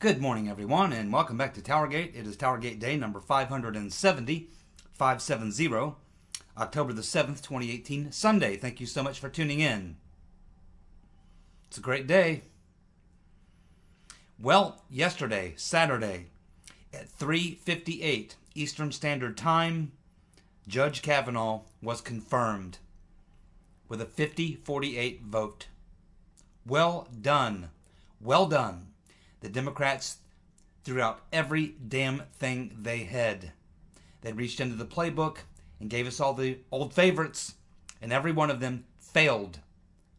Good morning, everyone, and welcome back to TowerGate. It is TowerGate Day number 570, October the 7th, 2018, Sunday. Thank you so much for tuning in. It's a great day. Well, yesterday, Saturday, at 3:58 Eastern Standard Time, Judge Cavan All was confirmed with a 50-48 vote. Well done. Well done. The Democrats threw out every damn thing they had. They reached into the playbook and gave us all the old favorites, and every one of them failed.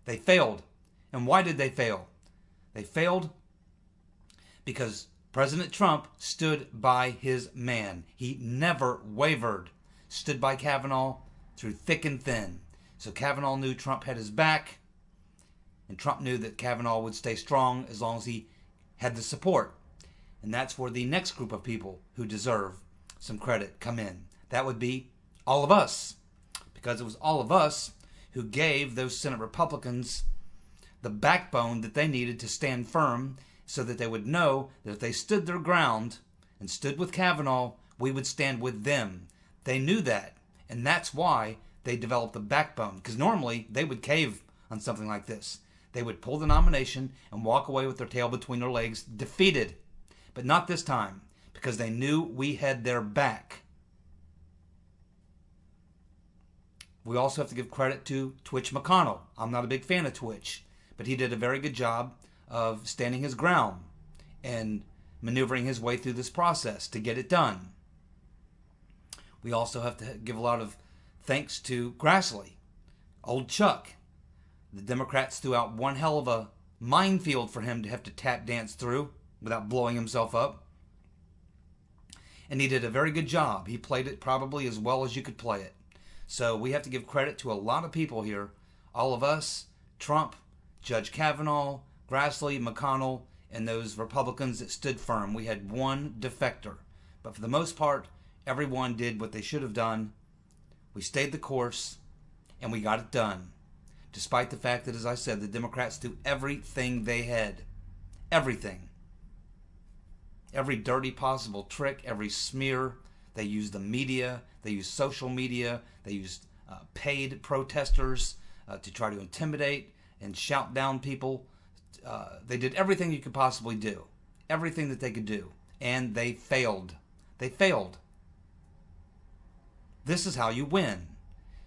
They failed. And why did they fail? They failed because President Trump stood by his man. He never wavered. Stood by Cavan All through thick and thin. So Cavan All knew Trump had his back, and Trump knew that Cavan All would stay strong as long as he had the support. And that's where the next group of people who deserve some credit come in. That would be all of us. Because it was all of us who gave those Senate Republicans the backbone that they needed to stand firm, so that they would know that if they stood their ground and stood with Cavan All, we would stand with them. They knew that, and that's why they developed the backbone. Because normally they would cave on something like this. They would pull the nomination and walk away with their tail between their legs, defeated. But not this time, because they knew we had their back. We also have to give credit to Twitch McConnell. I'm not a big fan of Twitch, but he did a very good job of standing his ground and maneuvering his way through this process to get it done. We also have to give a lot of thanks to Grassley, old Chuck. The Democrats threw out one hell of a minefield for him to have to tap dance through without blowing himself up. And he did a very good job. He played it probably as well as you could play it. So we have to give credit to a lot of people here. All of us, Trump, Judge Cavan All, Grassley, McConnell, and those Republicans that stood firm. We had one defector. But for the most part, everyone did what they should have done. We stayed the course, and we got it done. Despite the fact that, as I said, the Democrats threw everything they had. Everything. Every dirty possible trick, every smear. They used the media. They used social media. They used paid protesters to try to intimidate and shout down people. They did everything you could possibly do. Everything that they could do. And they failed. They failed. This is how you win.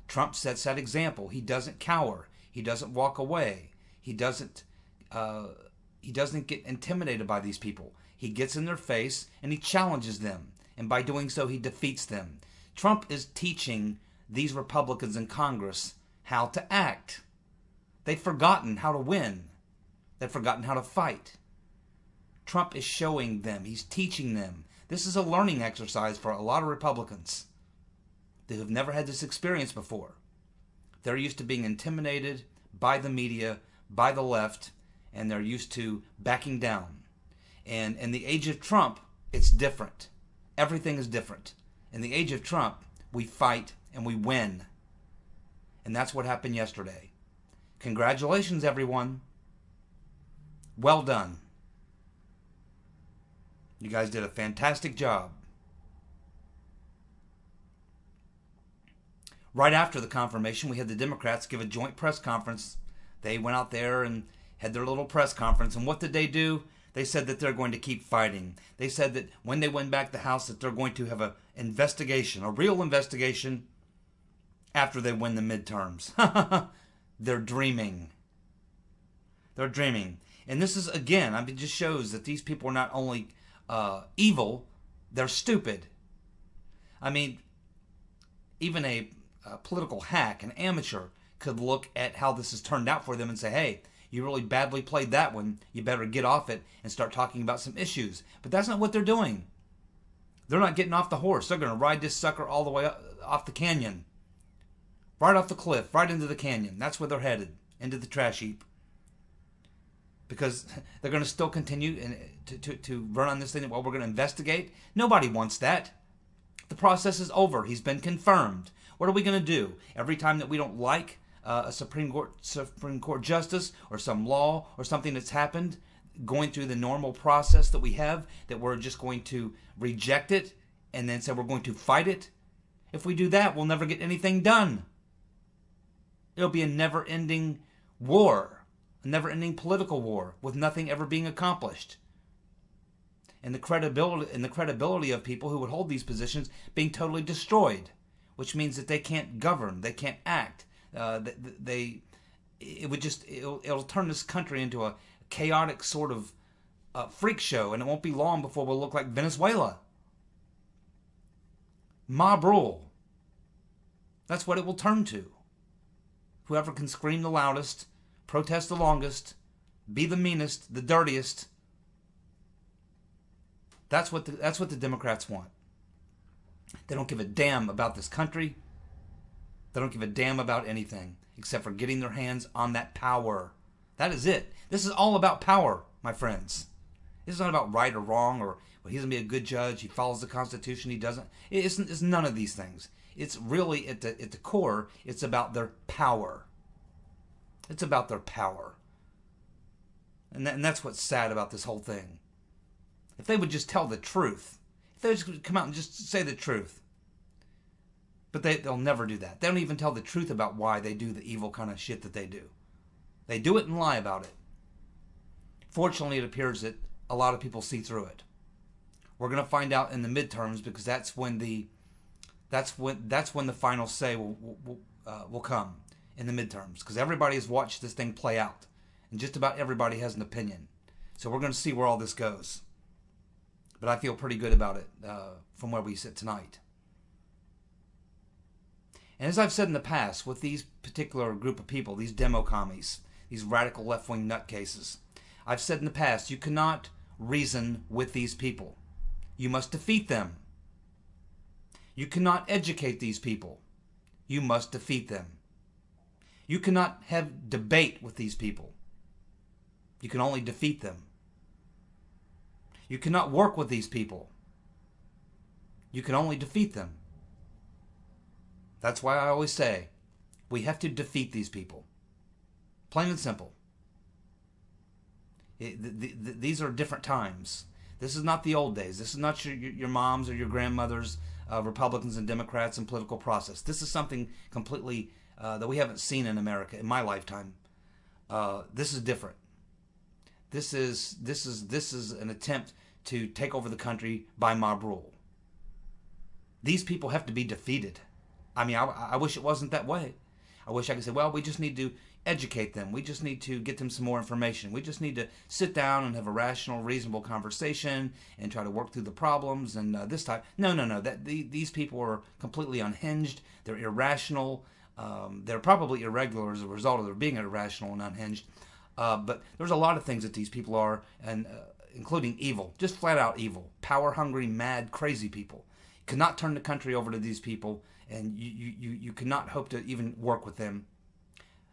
Trump sets that example. He doesn't cower. He doesn't walk away. He doesn't get intimidated by these people. He gets in their face and he challenges them. And by doing so, he defeats them. Trump is teaching these Republicans in Congress how to act. They've forgotten how to win. They've forgotten how to fight. Trump is showing them. He's teaching them. This is a learning exercise for a lot of Republicans that have never had this experience before. They're used to being intimidated by the media, by the left, and they're used to backing down. And in the age of Trump, it's different. Everything is different. In the age of Trump, we fight and we win. And that's what happened yesterday. Congratulations, everyone. Well done. You guys did a fantastic job. Right after the confirmation, we had the Democrats give a joint press conference. They went out there and had their little press conference. And what did they do? They said that they're going to keep fighting. They said that when they win back the House, that they're going to have an investigation, a real investigation, after they win the midterms. They're dreaming. They're dreaming. And this is, again, it just shows that these people are not only evil, they're stupid. I mean, even a political hack, an amateur, could look at how this has turned out for them and say, hey, you really badly played that one. You better get off it and start talking about some issues. But that's not what they're doing. They're not getting off the horse. They're going to ride this sucker all the way off the canyon. Right off the cliff, right into the canyon. That's where they're headed, into the trash heap. Because they're going to still continue to run on this thing. Well, we're going to investigate. Nobody wants that. The process is over. He's been confirmed. What are we going to do? Every time that we don't like a Supreme Court justice or some law or something that's happened, going through the normal process that we have, that we're just going to reject it and then say we're going to fight it. If we do that, we'll never get anything done. It'll be a never-ending war, a never-ending political war with nothing ever being accomplished. And the credibility of people who would hold these positions being totally destroyed, which means that they can't govern, they can't act. It'll turn this country into a chaotic sort of freak show, and it won't be long before we'll look like Venezuela. Mob rule. That's what it will turn to. Whoever can scream the loudest, protest the longest, be the meanest, the dirtiest. That's what the Democrats want. They don't give a damn about this country. They don't give a damn about anything except for getting their hands on that power. That is it. This is all about power, my friends. This is not about right or wrong, or well, he's going to be a good judge, he follows the Constitution, he doesn't. It's none of these things. It's really, at the core, it's about their power. It's about their power. And that's what's sad about this whole thing. If they would just tell the truth, if they would just come out and just say the truth. But they'll never do that. They don't even tell the truth about why they do the evil kind of shit that they do. They do it and lie about it. Fortunately, it appears that a lot of people see through it. We're going to find out in the midterms, because that's when the final say will come in the midterms, because everybody has watched this thing play out, and just about everybody has an opinion. So we're going to see where all this goes. But I feel pretty good about it from where we sit tonight. And as I've said in the past, with these particular group of people, these demo commies, these radical left-wing nutcases, I've said in the past, you cannot reason with these people. You must defeat them. You cannot educate these people. You must defeat them. You cannot have debate with these people. You can only defeat them. You cannot work with these people. You can only defeat them. That's why I always say, we have to defeat these people. Plain and simple. These are different times. This is not the old days. This is not your mom's or your grandmother's Republicans and Democrats and political process. This is something completely that we haven't seen in America in my lifetime. This is different. This is an attempt to take over the country by mob rule. These people have to be defeated. I mean, I wish it wasn't that way. I wish I could say, well, we just need to educate them. We just need to get them some more information. We just need to sit down and have a rational, reasonable conversation and try to work through the problems and this type. No. These people are completely unhinged. They're irrational. They're probably irregular as a result of their being irrational and unhinged. But there's a lot of things that these people are, and including evil, just flat out evil, power-hungry, mad, crazy people. You cannot turn the country over to these people, and you cannot hope to even work with them.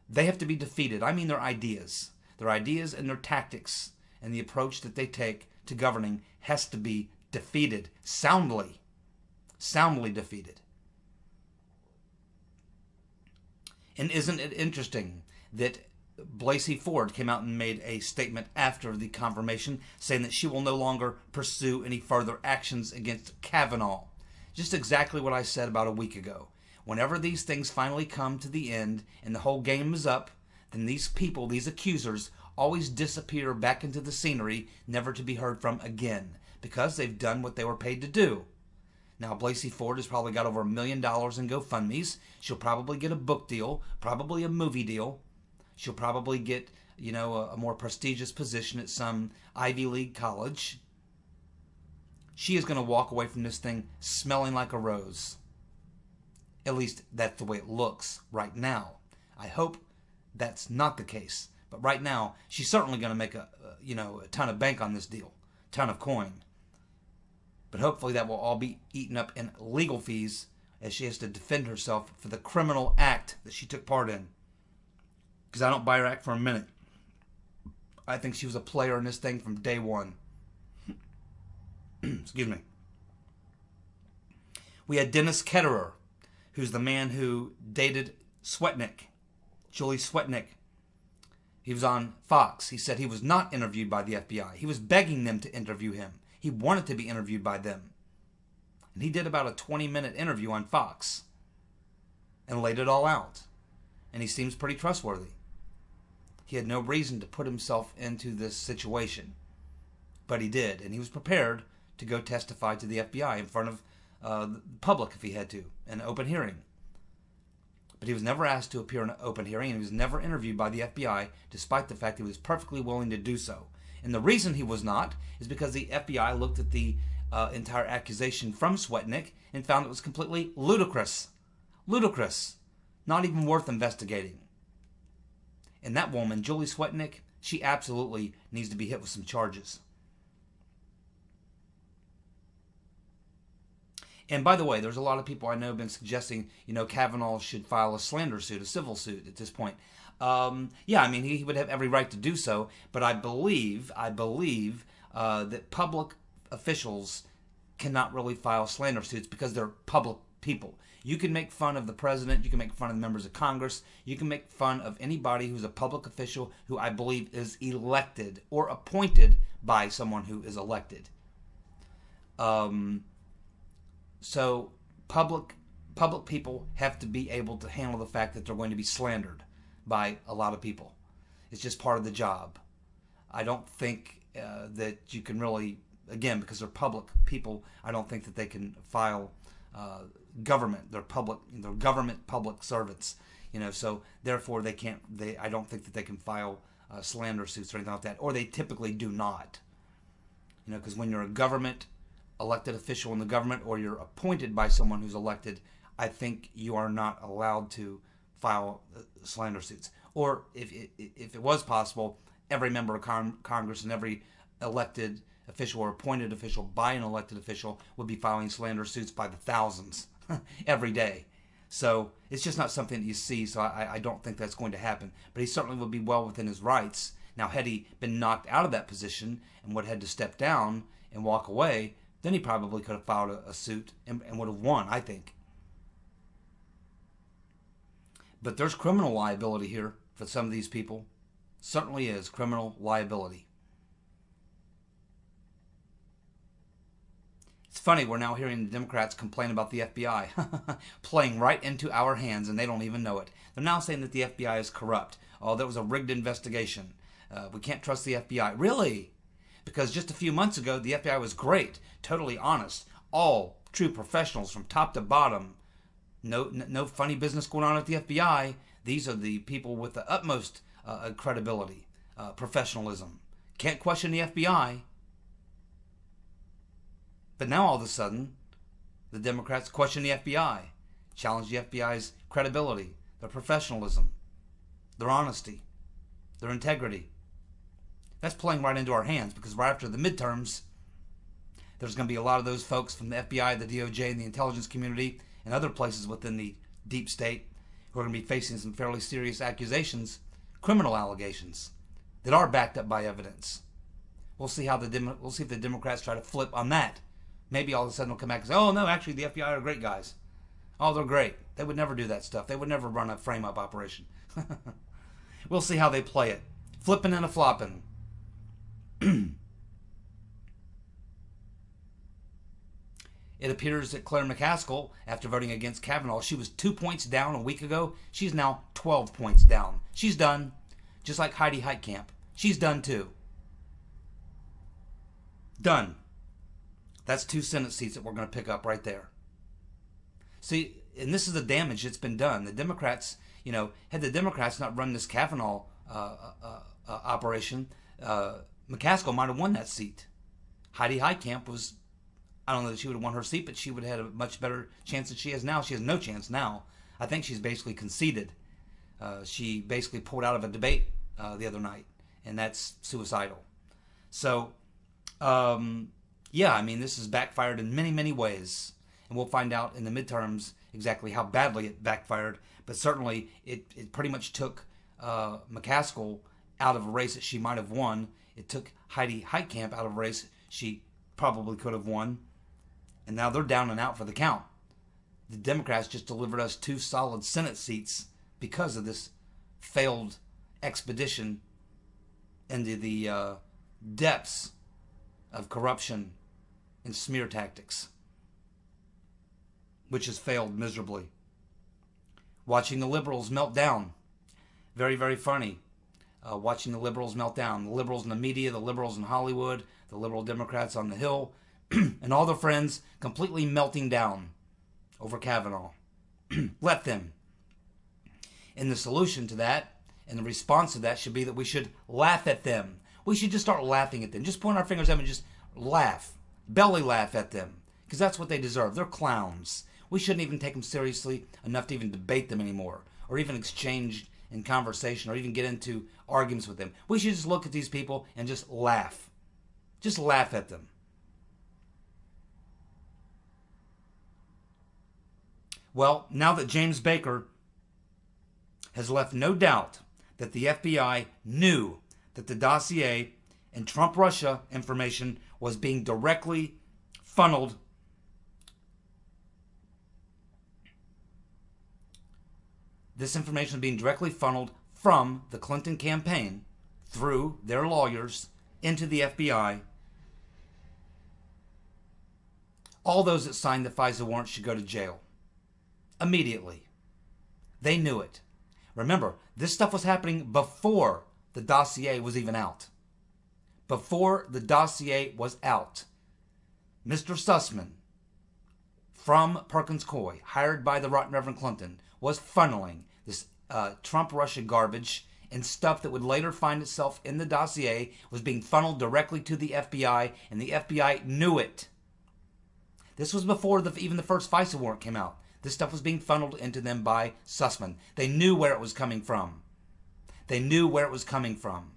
They have to be defeated. I mean their ideas and their tactics and the approach that they take to governing has to be defeated soundly defeated. And isn't it interesting that Blasi Ford came out and made a statement after the confirmation saying that she will no longer pursue any further actions against Cavan All. Just exactly what I said about a week ago. Whenever these things finally come to the end and the whole game is up, then these people, these accusers, always disappear back into the scenery, never to be heard from again, because they've done what they were paid to do. Now, Blasi Ford has probably got over $1 million in GoFundMes. She'll probably get a book deal, probably a movie deal. She'll probably get, a more prestigious position at some Ivy League college. She is going to walk away from this thing smelling like a rose. At least that's the way it looks right now. I hope that's not the case. But right now, she's certainly going to make a ton of bank on this deal, ton of coin. But hopefully that will all be eaten up in legal fees as she has to defend herself for the criminal act that she took part in. Because I don't buy her act for a minute. I think she was a player in this thing from day one. Excuse me. We had Dennis Ketterer, who's the man who dated Swetnick, Julie Swetnick. He was on Fox. He said he was not interviewed by the FBI. He was begging them to interview him. He wanted to be interviewed by them. And he did about a 20-minute interview on Fox and laid it all out. And he seems pretty trustworthy. He had no reason to put himself into this situation. But he did. And he was prepared to go testify to the FBI in front of the public if he had to, in an open hearing. But he was never asked to appear in an open hearing, and he was never interviewed by the FBI, despite the fact that he was perfectly willing to do so. And the reason he was not is because the FBI looked at the entire accusation from Swetnick and found it was completely ludicrous. Ludicrous. Not even worth investigating. And that woman, Julie Swetnick, she absolutely needs to be hit with some charges. And by the way, there's a lot of people I know have been suggesting, Cavan All should file a slander suit, a civil suit at this point. Yeah, I mean, he would have every right to do so, but I believe that public officials cannot really file slander suits because they're public people. You can make fun of the president, you can make fun of the members of Congress, you can make fun of anybody who's a public official who I believe is elected or appointed by someone who is elected. So public people have to be able to handle the fact that they're going to be slandered by a lot of people. It's just part of the job. I don't think that you can really, again, because they're public people, I don't think that they can file government. They're government public servants. So therefore I don't think that they can file slander suits or anything like that, or they typically do not. Because when you're a government elected official in the government, or you're appointed by someone who's elected, I think you are not allowed to file slander suits. Or if it was possible, every member of Congress and every elected official or appointed official by an elected official would be filing slander suits by the thousands every day. So it's just not something that you see, so I don't think that's going to happen. But he certainly would be well within his rights. Now, had he been knocked out of that position and would have had to step down and walk away, then he probably could have filed a suit and would have won, I think. But there's criminal liability here for some of these people. Certainly is criminal liability. It's funny, we're now hearing the Democrats complain about the FBI playing right into our hands, and they don't even know it. They're now saying that the FBI is corrupt. Oh, that was a rigged investigation. We can't trust the FBI. Really? Because just a few months ago, the FBI was great, totally honest, all true professionals from top to bottom. No funny business going on at the FBI. These are the people with the utmost credibility, professionalism. Can't question the FBI. But now all of a sudden, the Democrats question the FBI, challenge the FBI's credibility, their professionalism, their honesty, their integrity. That's playing right into our hands, because right after the midterms, there's going to be a lot of those folks from the FBI, the DOJ, and the intelligence community, and other places within the deep state who are going to be facing some fairly serious accusations, criminal allegations, that are backed up by evidence. We'll see if the Democrats try to flip on that. Maybe all of a sudden they'll come back and say, oh, no, actually, the FBI are great guys. Oh, they're great. They would never do that stuff. They would never run a frame-up operation. We'll see how they play it. Flipping and a flopping. It appears that Claire McCaskill, after voting against Cavan All, she was 2 points down a week ago. She's now 12 points down. She's done. Just like Heidi Heitkamp. She's done too. Done. That's 2 Senate seats that we're going to pick up right there. See, and this is the damage that's been done. The Democrats, had the Democrats not run this Cavan All operation, McCaskill might have won that seat. Heidi Heitkamp was, I don't know that she would have won her seat, but she would have had a much better chance than she has now. She has no chance now. I think she's basically conceded. She basically pulled out of a debate the other night, and that's suicidal. So, yeah, I mean, this has backfired in many, many ways. And we'll find out in the midterms exactly how badly it backfired. But certainly, it pretty much took McCaskill out of a race that she might have won. It took Heidi Heitkamp out of a race she probably could have won. And now they're down and out for the count. The Democrats just delivered us 2 solid Senate seats because of this failed expedition into the depths of corruption and smear tactics, which has failed miserably. Watching the liberals melt down. Very, very funny. Watching the liberals melt down. The liberals in the media, the liberals in Hollywood, the liberal Democrats on the Hill, and all their friends completely melting down over Cavan All. Let them. And the solution to that, and the response to that, should be that we should laugh at them. We should just start laughing at them. Just point our fingers at them and just laugh. Belly laugh at them. Because that's what they deserve. They're clowns. We shouldn't even take them seriously enough to even debate them anymore, or even exchange in conversation, or even get into arguments with them. We should just look at these people and just laugh. Just laugh at them. Well, now that James Baker has left no doubt that the FBI knew that the dossier and Trump-Russia information was being directly funneled from the Clinton campaign through their lawyers into the FBI. All those that signed the FISA warrant should go to jail. Immediately. They knew it. Remember, this stuff was happening before the dossier was even out. Before the dossier was out, Mr. Sussman from Perkins Coie, hired by the Right Reverend Clinton, was funneling this Trump-Russia garbage and stuff that would later find itself in the dossier was being funneled directly to the FBI, and the FBI knew it. This was before even the first FISA warrant came out. This stuff was being funneled into them by Sussman. They knew where it was coming from. They knew where it was coming from.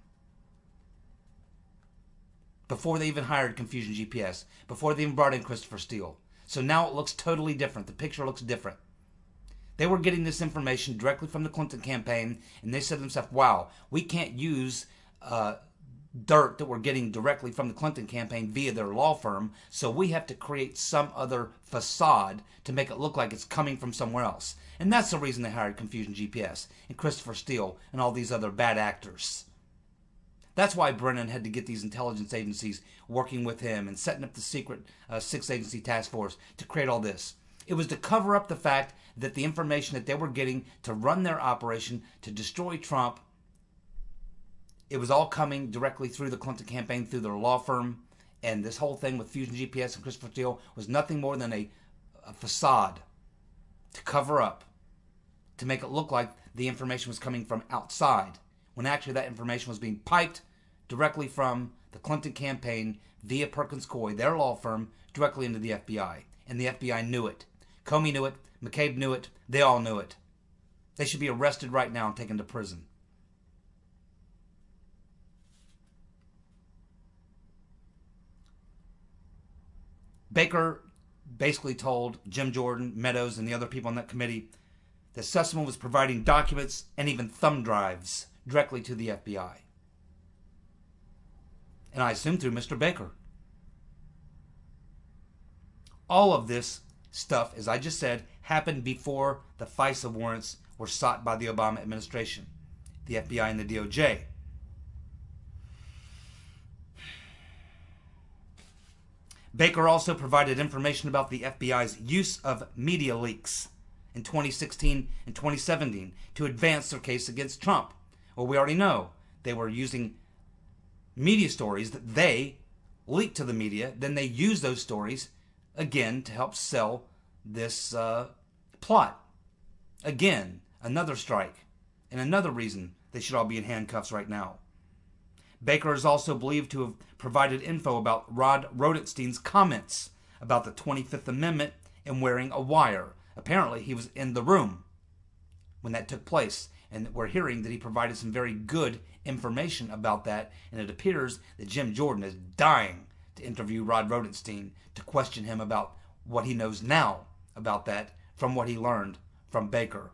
Before they even hired Confusion GPS. Before they even brought in Christopher Steele. So now it looks totally different. The picture looks different. They were getting this information directly from the Clinton campaign, and they said to themselves, wow, we can't use dirt that we're getting directly from the Clinton campaign via their law firm, so we have to create some other facade to make it look like it's coming from somewhere else. And that's the reason they hired Confusion GPS and Christopher Steele and all these other bad actors. That's why Brennan had to get these intelligence agencies working with him and setting up the secret six-agency task force to create all this. It was to cover up the fact that the information that they were getting to run their operation to destroy Trump, it was all coming directly through the Clinton campaign, through their law firm. And this whole thing with Fusion GPS and Christopher Steele was nothing more than a facade to cover up, to make it look like the information was coming from outside, when actually that information was being piped directly from the Clinton campaign via Perkins Coie, their law firm, directly into the FBI. And the FBI knew it. Comey knew it. McCabe knew it. They all knew it. They should be arrested right now and taken to prison. Baker basically told Jim Jordan, Meadows, and the other people on that committee that Sussman was providing documents and even thumb drives directly to the FBI. And I assume through Mr. Baker. All of this stuff, as I just said, happened before the FISA warrants were sought by the Obama administration, the FBI and the DOJ. Baker also provided information about the FBI's use of media leaks in 2016 and 2017 to advance their case against Trump. Well, we already know they were using media stories that they leaked to the media. Then they used those stories again to help sell this plot. Again, another strike and another reason they should all be in handcuffs right now. Baker is also believed to have provided info about Rod Rodenstein's comments about the 25th Amendment and wearing a wire. Apparently, he was in the room when that took place, and we're hearing that he provided some very good information about that, and it appears that Jim Jordan is dying to interview Rod Rodenstein to question him about what he knows now about that from what he learned from Baker.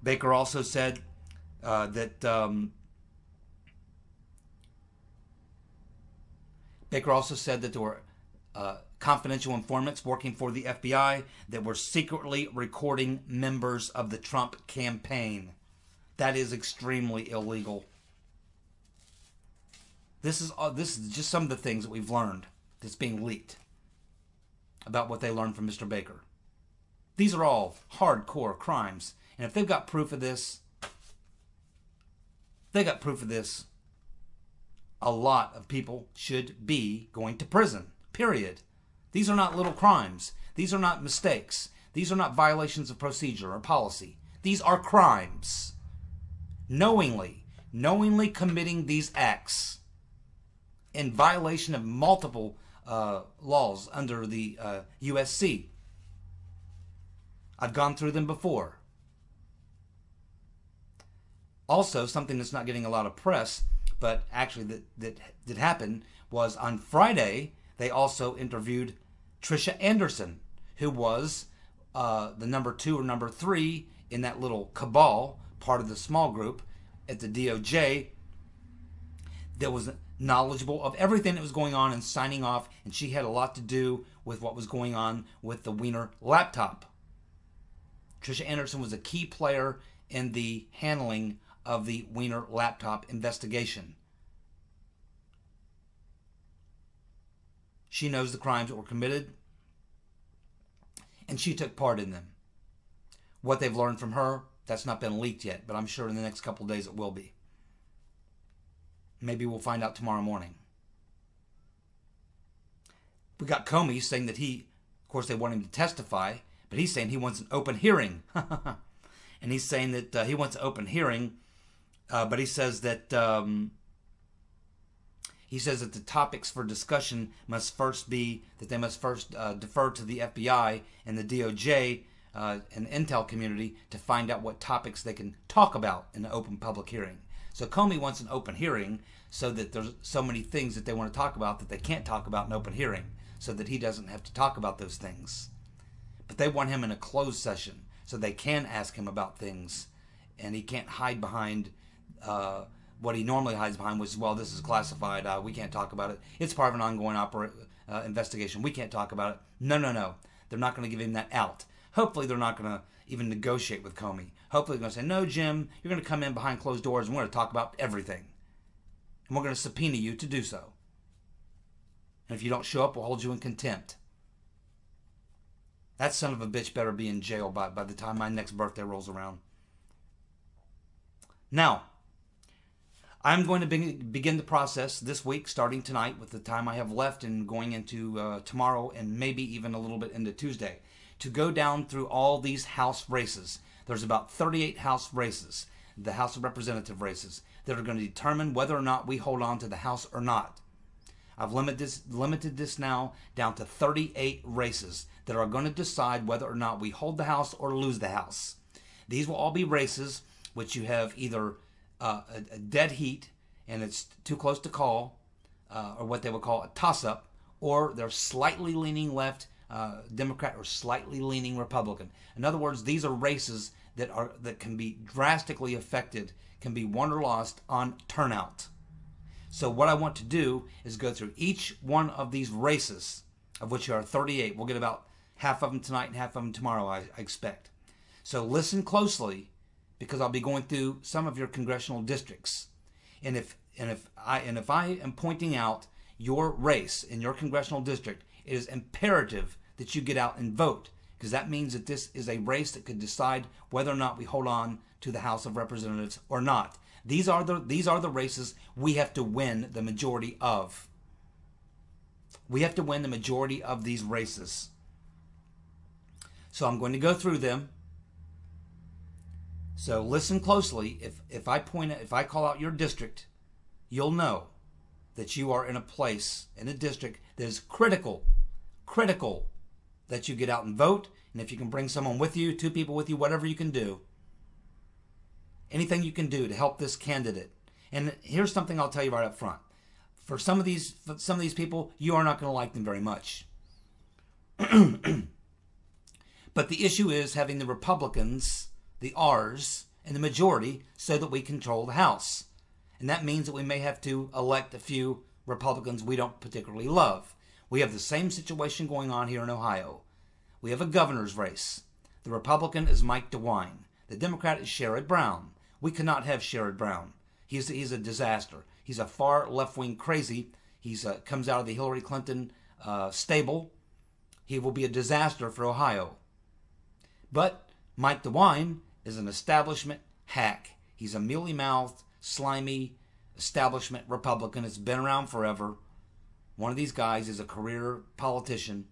Baker also said that there were confidential informants working for the FBI that were secretly recording members of the Trump campaign. That is extremely illegal. This is just some of the things that we've learned that's being leaked about what they learned from Mr. Baker. These are all hardcore crimes. And if they've got proof of this, a lot of people should be going to prison. Period. These are not little crimes. These are not mistakes. These are not violations of procedure or policy. These are crimes. Knowingly committing these acts in violation of multiple laws under the USC. I've gone through them before. Also, something that's not getting a lot of press, but actually that happened, was on Friday, they also interviewed Trisha Anderson, who was the number 2 or number 3 in that little cabal, part of the small group at the DOJ, that was knowledgeable of everything that was going on and signing off, and she had a lot to do with what was going on with the Wiener laptop. Trisha Anderson was a key player in the handling of the Wiener laptop investigation. She knows the crimes that were committed, and she took part in them. What they've learned from her, that's not been leaked yet, but I'm sure in the next couple of days it will be. Maybe we'll find out tomorrow morning. We got Comey saying that of course they want him to testify, but he's saying he wants an open hearing. And he's saying that he wants an open hearing, but he says that the topics for discussion must first be that they must first defer to the FBI and the DOJ and the intel community to find out what topics they can talk about in an open public hearing. So Comey wants an open hearing so that there's so many things that they want to talk about that they can't talk about in open hearing, so that he doesn't have to talk about those things. But they want him in a closed session so they can ask him about things, and he can't hide behind what he normally hides behind, which is, well, this is classified, we can't talk about it. It's part of an ongoing investigation. We can't talk about it. No. They're not going to give him that out. Hopefully they're not going to even negotiate with Comey. Hopefully they're going to say, no, Jim, you're going to come in behind closed doors and we're going to talk about everything. And we're going to subpoena you to do so. And if you don't show up, we'll hold you in contempt. That son of a bitch better be in jail by the time my next birthday rolls around. Now, I'm going to begin the process this week, starting tonight with the time I have left and going into tomorrow and maybe even a little bit into Tuesday, to go down through all these House races. There's about 38 House races, the House of Representative races, that are going to determine whether or not we hold on to the House or not. I've limited this now down to 38 races that are going to decide whether or not we hold the House or lose the House. These will all be races which you have either a dead heat and it's too close to call, or what they would call a toss-up, or they're slightly leaning left Democrat or slightly leaning Republican. In other words, these are races that can be drastically affected, can be won or lost on turnout. So what I want to do is go through each one of these races, of which there are 38. We'll get about half of them tonight and half of them tomorrow, I expect. So listen closely, because I'll be going through some of your congressional districts. And if I am pointing out your race in your congressional district, it is imperative that you get out and vote, because that means that this is a race that could decide whether or not we hold on to the House of Representatives or not. These are the races we have to win the majority of. We have to win the majority of these races. So I'm going to go through them. So listen closely. If I call out your district, you'll know that you are in a place, in a district that is critical that you get out and vote. And if you can bring someone with you, 2 people with you, whatever you can do, anything you can do to help this candidate. And here's something I'll tell you right up front. For some of these people, you are not going to like them very much. But the issue is having the Republicans, the R's, and the majority so that we control the House. And that means that we may have to elect a few Republicans we don't particularly love. We have the same situation going on here in Ohio. We have a governor's race. The Republican is Mike DeWine. The Democrat is Sherrod Brown. We cannot have Sherrod Brown. He's a disaster. He's a far left-wing crazy. He's comes out of the Hillary Clinton stable. He will be a disaster for Ohio. But Mike DeWine is an establishment hack. He's a mealy-mouthed, slimy establishment Republican. It's been around forever. One of these guys is a career politician.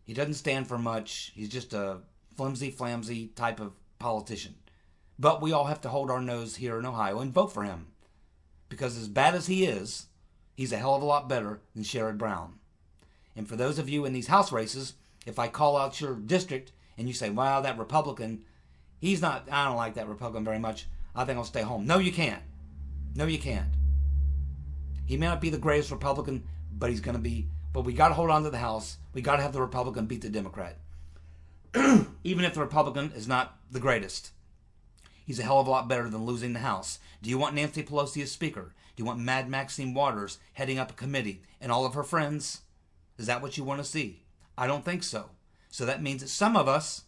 He doesn't stand for much. He's just a flimsy type of politician. But we all have to hold our nose here in Ohio and vote for him. Because as bad as he is, he's a hell of a lot better than Sherrod Brown. And for those of you in these House races, if I call out your district and you say, wow, that Republican, I don't like that Republican very much, I think I'll stay home. No, you can't. No, you can't. He may not be the greatest Republican, but we got to hold on to the House. We got to have the Republican beat the Democrat. Even if the Republican is not the greatest. He's a hell of a lot better than losing the House. Do you want Nancy Pelosi as Speaker? Do you want Mad Maxine Waters heading up a committee and all of her friends? Is that what you want to see? I don't think so. So that means that some of us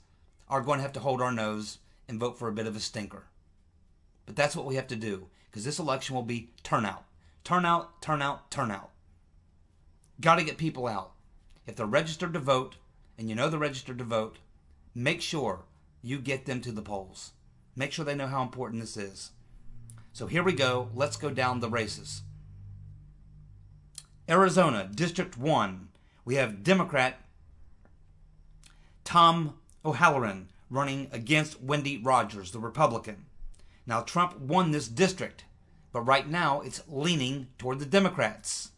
are going to have to hold our nose and vote for a bit of a stinker. But that's what we have to do, because this election will be turnout. Turnout, turnout, turnout. Got to get people out. If they're registered to vote, and you know they're registered to vote, make sure you get them to the polls. Make sure they know how important this is. So here we go. Let's go down the races. Arizona, District 1. We have Democrat Tom O'Halloran running against Wendy Rogers, the Republican. Now, Trump won this district, but right now it's leaning toward the Democrats.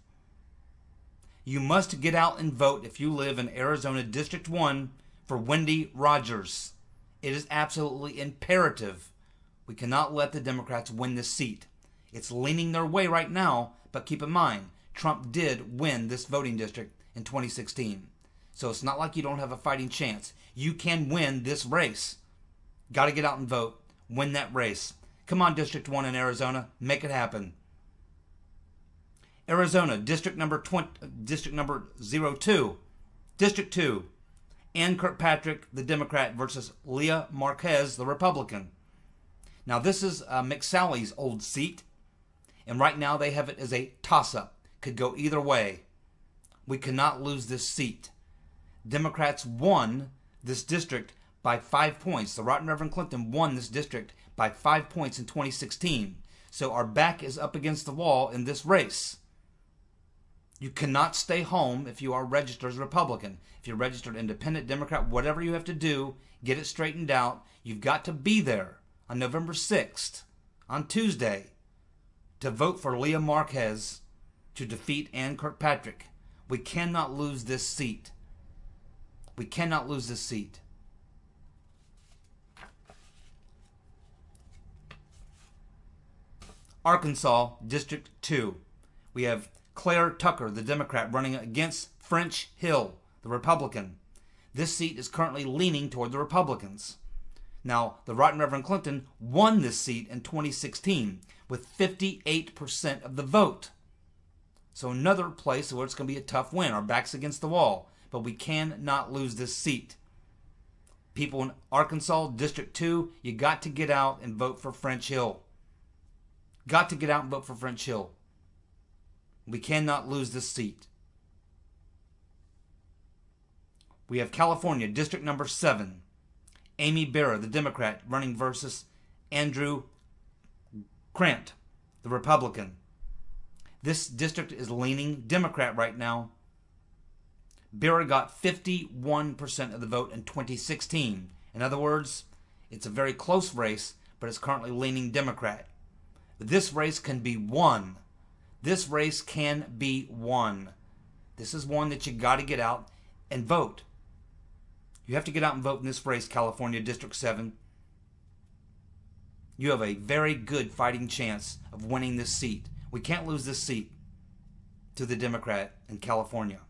You must get out and vote if you live in Arizona District 1 for Wendy Rogers. It is absolutely imperative. We cannot let the Democrats win this seat. It's leaning their way right now, but keep in mind, Trump did win this voting district in 2016. So it's not like you don't have a fighting chance. You can win this race. Got to get out and vote. Win that race. Come on, District 1 in Arizona. Make it happen. Arizona, District number 02. District 2. Ann Kirkpatrick, the Democrat, versus Leah Marquez, the Republican. Now, this is McSally's old seat. And right now they have it as a toss-up. Could go either way. We cannot lose this seat. Democrats won this district by 5 points. The Right Reverend Clinton won this district by 5 points in 2016. So our back is up against the wall in this race. You cannot stay home if you are registered as Republican. If you're registered Independent, Democrat, whatever you have to do, get it straightened out. You've got to be there on November 6th, on Tuesday, to vote for Leah Marquez to defeat Ann Kirkpatrick. We cannot lose this seat. We cannot lose this seat. Arkansas, District 2. We have Claire Tucker, the Democrat, running against French Hill, the Republican. This seat is currently leaning toward the Republicans. Now, the Right Reverend Clinton won this seat in 2016 with 58% of the vote. So another place where it's going to be a tough win. Our back's against the wall. But we cannot lose this seat. People in Arkansas, District 2, you got to get out and vote for French Hill. Got to get out and vote for French Hill. We cannot lose this seat. We have California, District number 7. Amy Barra, the Democrat, running versus Andrew Grant, the Republican. This district is leaning Democrat right now. Barra got 51% of the vote in 2016. In other words, it's a very close race, but it's currently leaning Democrat. This race can be won. This race can be won. This is one that you got to get out and vote. You have to get out and vote in this race, California District 7. You have a very good fighting chance of winning this seat. We can't lose this seat to the Democrat in California.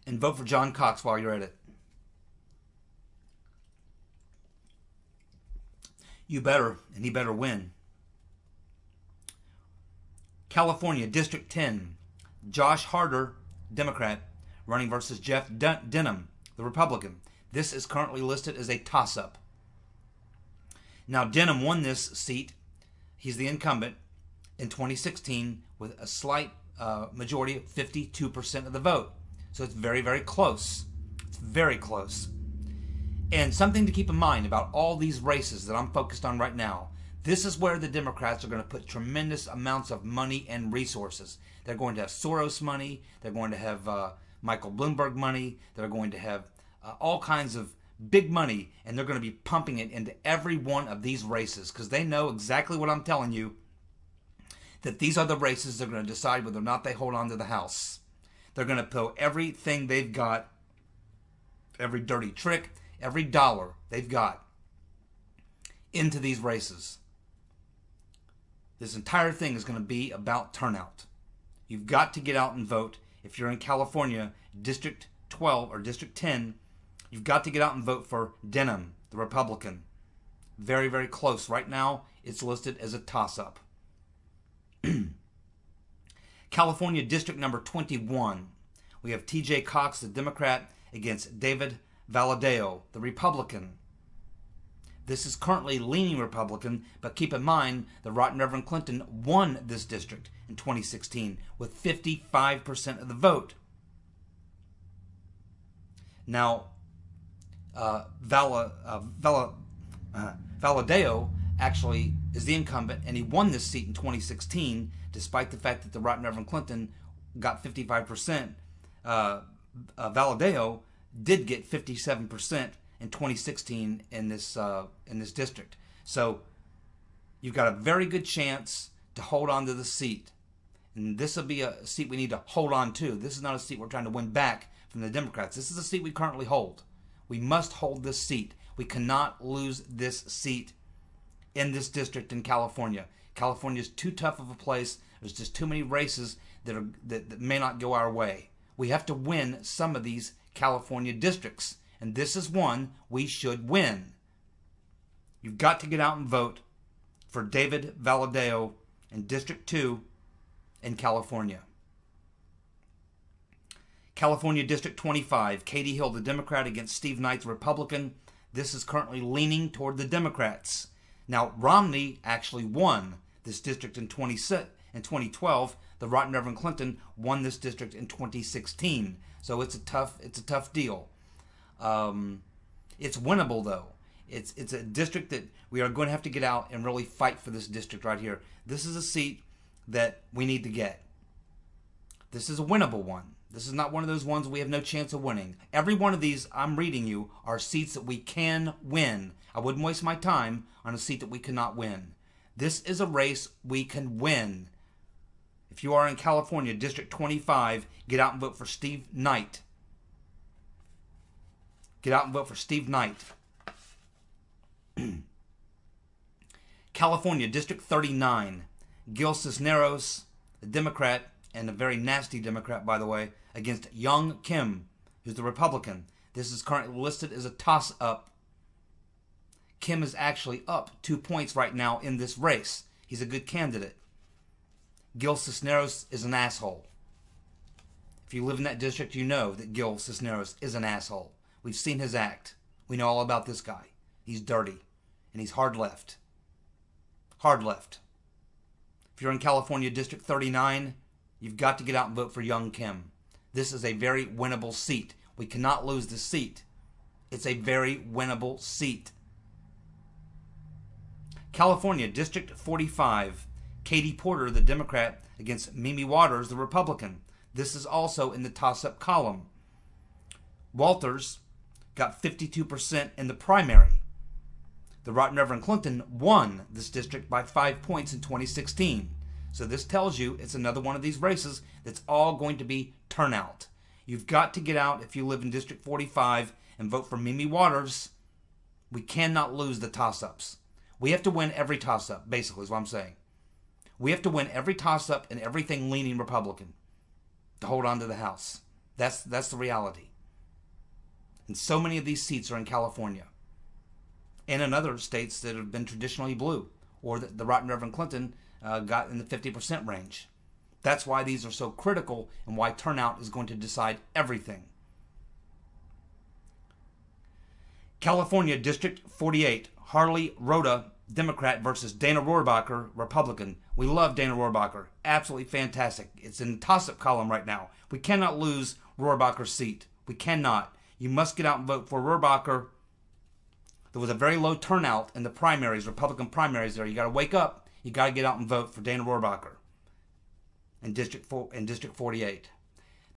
And vote for John Cox while you're at it. You better, and he better win. California, District 10. Josh Harder, Democrat, running versus Jeff Denham, the Republican. This is currently listed as a toss-up. Now, Denham won this seat. He's the incumbent in 2016 with a slight majority of 52% of the vote. So it's very, very close. It's very close. And something to keep in mind about all these races that I'm focused on right now, this is where the Democrats are going to put tremendous amounts of money and resources. They're going to have Soros money. They're going to have Michael Bloomberg money. They're going to have all kinds of big money, and they're going to be pumping it into every one of these races because they know exactly what I'm telling you, that these are the races that are going to decide whether or not they hold on to the House. They're going to put everything they've got, every dirty trick, every dollar they've got into these races. This entire thing is going to be about turnout. You've got to get out and vote. If you're in California, District 12 or District 10, you've got to get out and vote for Denham, the Republican. Very, very close. Right now, it's listed as a toss-up. California District number 21. We have T.J. Cox, the Democrat, against David Valadao, the Republican. This is currently leaning Republican, but keep in mind the Right Reverend Clinton won this district in 2016 with 55% of the vote. Now, Valadao actually is the incumbent, and he won this seat in 2016, despite the fact that the Right Reverend Clinton got 55%. Valadao did get 57% in 2016 in this district. So you've got a very good chance to hold on to the seat. And this will be a seat we need to hold on to. This is not a seat we're trying to win back from the Democrats. This is a seat we currently hold. We must hold this seat. We cannot lose this seat in this district in California. California is too tough of a place. There's just too many races that may not go our way. We have to win some of these California districts, and this is one we should win. You've got to get out and vote for David Valadao in District 2 in California. California District 25, Katie Hill, the Democrat, against Steve Knight, the Republican. This is currently leaning toward the Democrats. Now, Romney actually won this district in 2012. The Right Reverend Clinton won this district in 2016. So it's a tough deal. It's winnable, though. It's a district that we are going to have to get out and really fight for this district right here. This is a seat that we need to get. This is a winnable one. This is not one of those ones we have no chance of winning. Every one of these I'm reading you are seats that we can win. I wouldn't waste my time on a seat that we cannot win. This is a race we can win. If you are in California, District 25, get out and vote for Steve Knight. Get out and vote for Steve Knight. California, District 39, Gil Cisneros, a Democrat, and a very nasty Democrat, by the way, against Young Kim, who's the Republican. This is currently listed as a toss-up. Kim is actually up 2 points right now in this race. He's a good candidate. Gil Cisneros is an asshole. If you live in that district, you know that Gil Cisneros is an asshole. We've seen his act. We know all about this guy. He's dirty, and he's hard left. Hard left. If you're in California District 39, you've got to get out and vote for Young Kim. This is a very winnable seat. We cannot lose this seat. It's a very winnable seat. California District 45, Katie Porter, the Democrat, against Mimi Waters, the Republican. This is also in the toss-up column. Walters got 52% in the primary. The Right Reverend Clinton won this district by 5 points in 2016. So this tells you it's another one of these races that's all going to be turnout. You've got to get out if you live in District 45 and vote for Mimi Waters. We cannot lose the toss-ups. We have to win every toss-up, basically, is what I'm saying. We have to win every toss-up and everything leaning Republican to hold on to the House. That's the reality. And so many of these seats are in California and in other states that have been traditionally blue, or that the Right Reverend Clinton got in the 50% range. That's why these are so critical and why turnout is going to decide everything. California District 48, Harley Rhoda, Democrat versus Dana Rohrabacher, Republican. We love Dana Rohrabacher. Absolutely fantastic. It's in the Tossup column right now. We cannot lose Rohrabacher's seat. We cannot. You must get out and vote for Rohrabacher. There was a very low turnout in the primaries, Republican primaries there. You got to wake up. You got to get out and vote for Dana Rohrabacher in District 48.